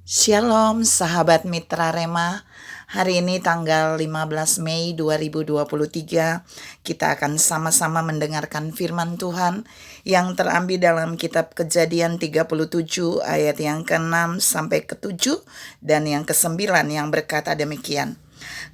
Shalom sahabat Mitra Rema. Hari ini tanggal 15 Mei 2023, kita akan sama-sama mendengarkan firman Tuhan yang terambil dalam kitab Kejadian 37 ayat yang ke-6 sampai ke-7 dan yang ke-9 yang berkata demikian.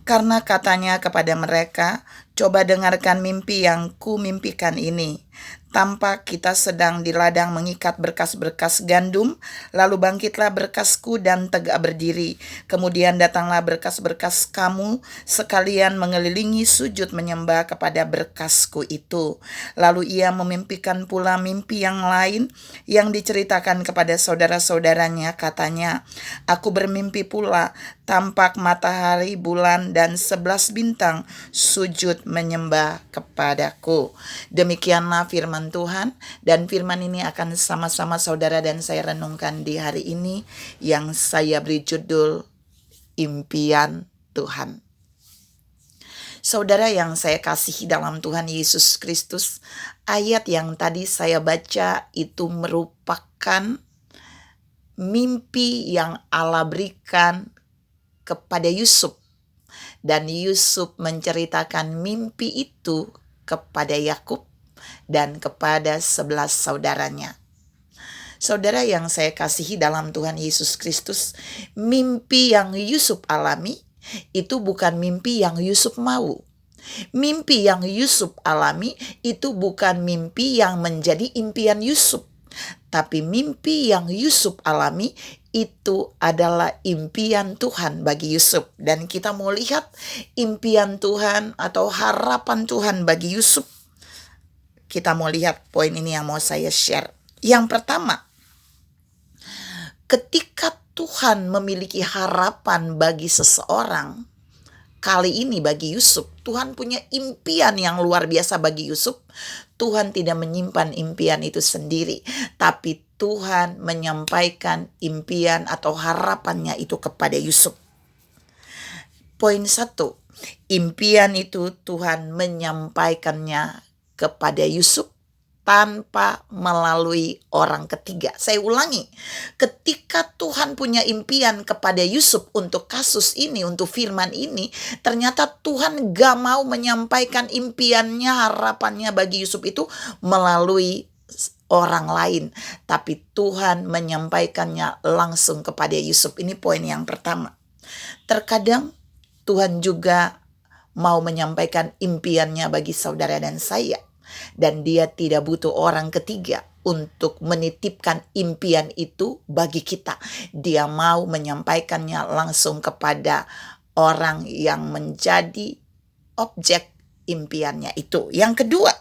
Karena katanya kepada mereka, coba dengarkan mimpi yang ku mimpikan ini. Tampak kita sedang di ladang mengikat berkas-berkas gandum, lalu bangkitlah berkasku dan tegak berdiri. Kemudian datanglah berkas-berkas kamu, sekalian mengelilingi sujud menyembah kepada berkasku itu. Lalu ia memimpikan pula mimpi yang lain yang diceritakan kepada saudara-saudaranya, katanya, aku bermimpi pula, tampak matahari, bulan, dan 11 bintang sujud menyembah kepadaku. Demikianlah firman Tuhan, dan firman ini akan sama-sama saudara dan saya renungkan di hari ini yang saya beri judul Impian Tuhan. Saudara yang saya kasihi dalam Tuhan Yesus Kristus, ayat yang tadi saya baca itu merupakan mimpi yang Allah berikan kepada Yusuf, dan Yusuf menceritakan mimpi itu kepada Yakub dan kepada 11 saudaranya. Saudara yang saya kasihi dalam Tuhan Yesus Kristus, mimpi yang Yusuf alami itu bukan mimpi yang Yusuf mau. Mimpi yang Yusuf alami itu bukan mimpi yang menjadi impian Yusuf. Tapi mimpi yang Yusuf alami itu adalah impian Tuhan bagi Yusuf. Dan kita mau lihat impian Tuhan atau harapan Tuhan bagi Yusuf. Kita mau lihat poin ini yang mau saya share. Yang pertama, ketika Tuhan memiliki harapan bagi seseorang, kali ini bagi Yusuf, Tuhan punya impian yang luar biasa bagi Yusuf. Tuhan tidak menyimpan impian itu sendiri, tapi Tuhan menyampaikan impian atau harapannya itu kepada Yusuf. Poin 1, impian itu Tuhan menyampaikannya kepada Yusuf tanpa melalui orang ketiga. Saya ulangi, ketika Tuhan punya impian kepada Yusuf untuk kasus ini, untuk firman ini, ternyata Tuhan gak mau menyampaikan impiannya, harapannya bagi Yusuf itu melalui orang lain, tapi Tuhan menyampaikannya langsung kepada Yusuf. Ini poin yang pertama. Terkadang Tuhan juga mau menyampaikan impiannya bagi saudara dan saya, dan dia tidak butuh orang ketiga untuk menitipkan impian itu bagi kita. Dia mau menyampaikannya langsung kepada orang yang menjadi objek impiannya itu. Yang kedua,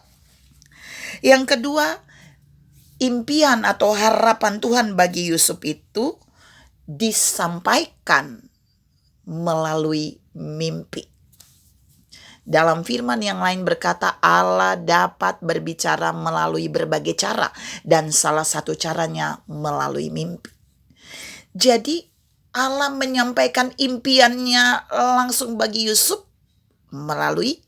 impian atau harapan Tuhan bagi Yusuf itu disampaikan melalui mimpi. Dalam firman yang lain berkata, Allah dapat berbicara melalui berbagai cara, dan salah satu caranya melalui mimpi. Jadi Allah menyampaikan impiannya langsung bagi Yusuf melalui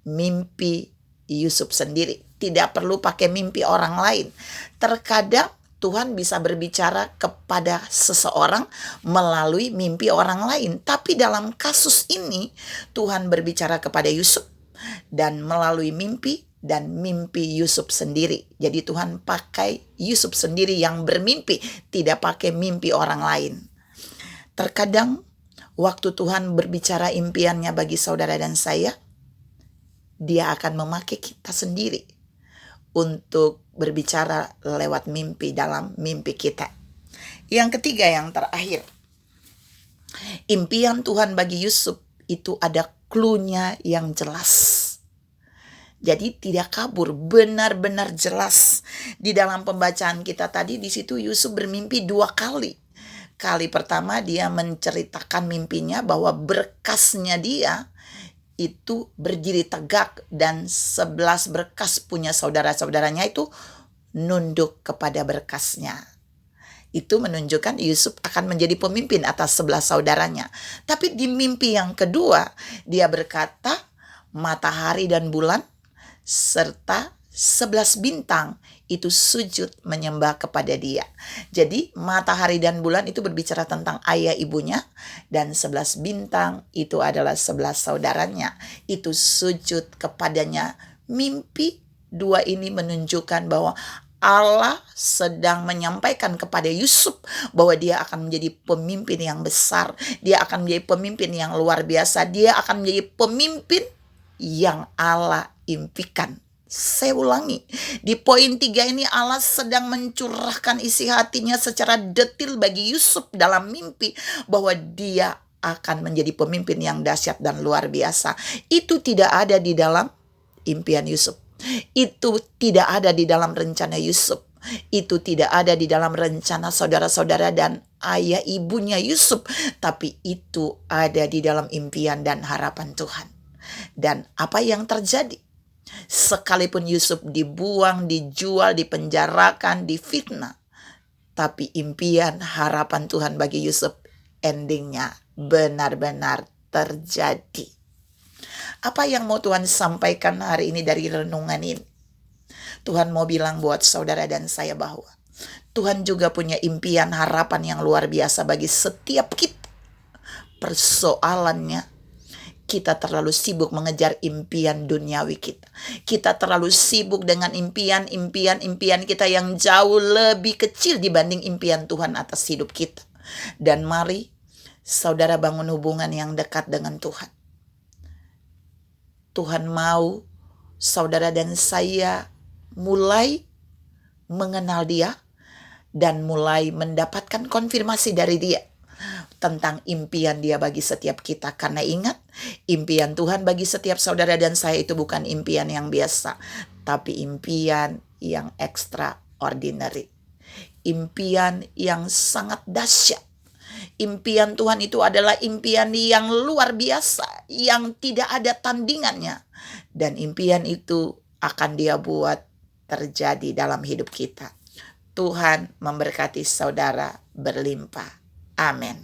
mimpi Yusuf sendiri. Tidak perlu pakai mimpi orang lain. Terkadang Tuhan bisa berbicara kepada seseorang melalui mimpi orang lain. Tapi dalam kasus ini, Tuhan berbicara kepada Yusuf dan melalui mimpi dan mimpi Yusuf sendiri. Jadi Tuhan pakai Yusuf sendiri yang bermimpi, tidak pakai mimpi orang lain. Terkadang waktu Tuhan berbicara impiannya bagi saudara dan saya, Dia akan memakai kita sendiri untuk berbicara lewat mimpi dalam mimpi kita. Yang ketiga, yang terakhir, impian Tuhan bagi Yusuf itu ada clue-nya yang jelas. Jadi tidak kabur, benar-benar jelas. Di dalam pembacaan kita tadi, di situ Yusuf bermimpi 2 kali. Kali pertama dia menceritakan mimpinya bahwa berkasnya dia itu berdiri tegak, dan 11 berkas punya saudara-saudaranya itu nunduk kepada berkasnya. Itu menunjukkan Yusuf akan menjadi pemimpin atas 11 saudaranya. Tapi di mimpi yang kedua, dia berkata matahari dan bulan serta 11 bintang itu sujud menyembah kepada Dia. Jadi matahari dan bulan itu berbicara tentang ayah ibunya, dan 11 bintang itu adalah 11 saudaranya, itu sujud kepadanya. Mimpi dua ini menunjukkan bahwa Allah sedang menyampaikan kepada Yusuf bahwa dia akan menjadi pemimpin yang besar, dia akan menjadi pemimpin yang luar biasa, dia akan menjadi pemimpin yang Allah impikan. Saya ulangi, di poin 3 ini Allah sedang mencurahkan isi hatinya secara detil bagi Yusuf dalam mimpi bahwa dia akan menjadi pemimpin yang dahsyat dan luar biasa. Itu tidak ada di dalam impian Yusuf. Itu tidak ada di dalam rencana Yusuf. Itu tidak ada di dalam rencana saudara-saudara dan ayah ibunya Yusuf. Tapi itu ada di dalam impian dan harapan Tuhan. Dan apa yang terjadi? Sekalipun Yusuf dibuang, dijual, dipenjarakan, difitnah, tapi impian harapan Tuhan bagi Yusuf endingnya benar-benar terjadi. Apa yang mau Tuhan sampaikan hari ini dari renungan ini? Tuhan mau bilang buat saudara dan saya bahwa Tuhan juga punya impian harapan yang luar biasa bagi setiap kita. Persoalannya, kita terlalu sibuk mengejar impian duniawi kita. Kita terlalu sibuk dengan impian kita yang jauh lebih kecil dibanding impian Tuhan atas hidup kita. Dan mari saudara bangun hubungan yang dekat dengan Tuhan. Tuhan mau saudara dan saya mulai mengenal Dia dan mulai mendapatkan konfirmasi dari Dia tentang impian Dia bagi setiap kita. Karena ingat, impian Tuhan bagi setiap saudara dan saya itu bukan impian yang biasa, tapi impian yang extraordinary. Impian yang sangat dahsyat. Impian Tuhan itu adalah impian yang luar biasa, yang tidak ada tandingannya. Dan impian itu akan Dia buat terjadi dalam hidup kita. Tuhan memberkati saudara berlimpah. Amin.